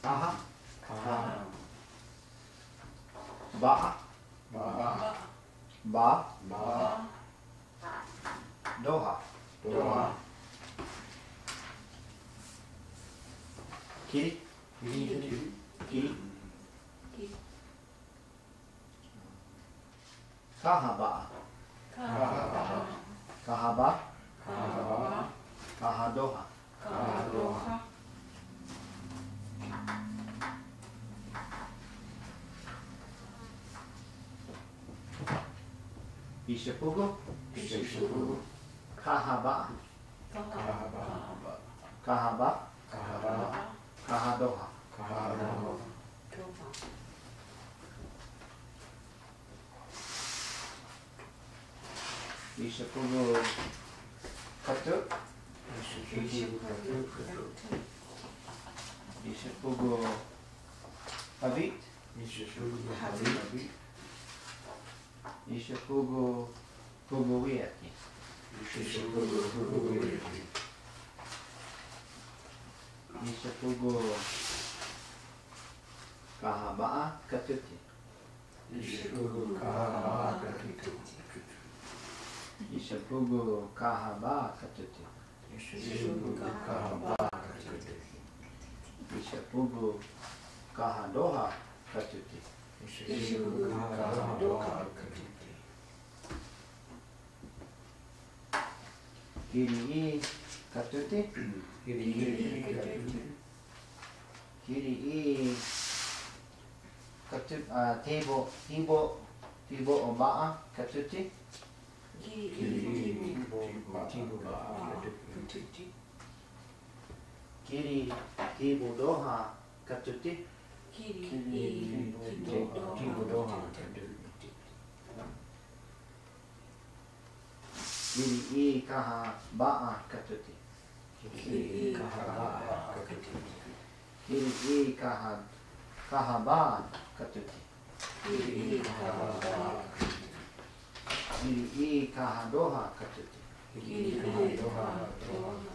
Kaha. Kaha. Ba'a. Ba'a. Ba. Ba. Doha. Doha. Kiri. Kiri. Kiri. Kaha ba'a. Kaha. Kaha ba. Kaha. Kaha doha. Kaha. Ishipugu. Ishipugu. Kaha ba'a. Kaha ba. Kaha ba. Kaha ba. Kaha doha. Kaha doha. Ishipugu katu. Ishipugu katu. Ishipugu habit. Ishipugu habit. Ishipugu huguwiati. Ishipugu huguwiati. Ishipugu kaha ba'a katuti. Ishipugu kaha ba katuti. Ishipugu kaha ba'a katuti. Ishipugu kaha ba katuti. Ishipugu kaha doha katuti. Ishipugu kaha doha katuti. Kiri katuti. Kiri katuti. Kiri katut tibo o ba'a katuti. Kiri tibo ba katuti. Kiri tibo doha katuti. Kiri tibo doha katuti. Kiri kaha ba'a katuti. Kiri kaha ba katuti. Kiri kaha ba katuti. Kiri kaha ba katuti. Kiri kaha doha katuti. Kiri kaha doha.